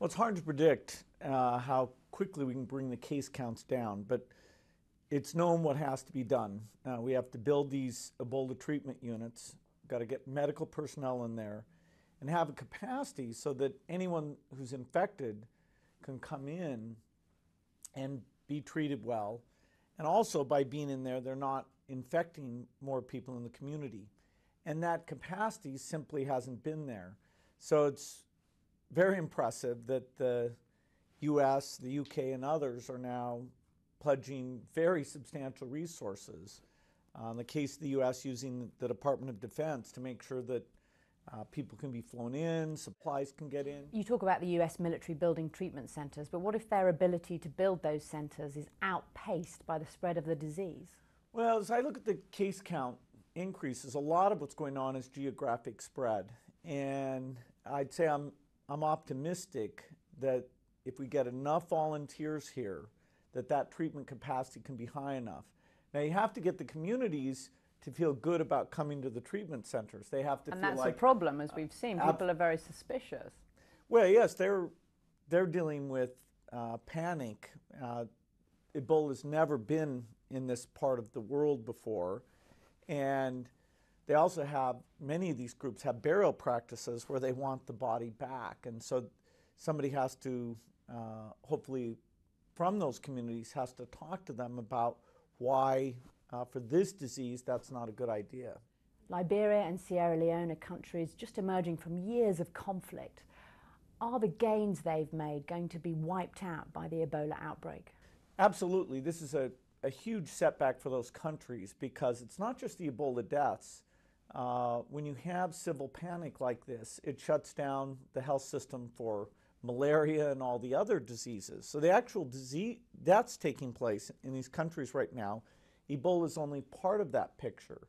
Well, it's hard to predict how quickly we can bring the case counts down, but it's known what has to be done. We have to build these Ebola treatment units, got to get medical personnel in there, and have a capacity so that anyone who's infected can come in and be treated well. And also by being in there, they're not infecting more people in the community. And that capacity simply hasn't been there. So it's very impressive that the US, the UK, and others are now pledging very substantial resources. In the case of the US, using the Department of Defense to make sure that people can be flown in, supplies can get in. You talk about the US military building treatment centres, but what if their ability to build those centres is outpaced by the spread of the disease? Well, as I look at the case count increases, a lot of what's going on is geographic spread. And I'd say I'm optimistic that if we get enough volunteers here, that treatment capacity can be high enough. Now you have to get the communities to feel good about coming to the treatment centers. They have to feel like... And that's the problem, as we've seen. People are very suspicious. Well, yes, they're dealing with panic. Ebola's never been in this part of the world before. And they also have, many of these groups have burial practices where they want the body back. And so somebody has to, hopefully from those communities, has to talk to them about why for this disease that's not a good idea. Liberia and Sierra Leone are countries just emerging from years of conflict. Are the gains they've made going to be wiped out by the Ebola outbreak? Absolutely. This is a huge setback for those countries because it's not just the Ebola deaths. When you have civil panic like this, it shuts down the health system for malaria and all the other diseases. So the actual disease that's taking place in these countries right now, Ebola is only part of that picture.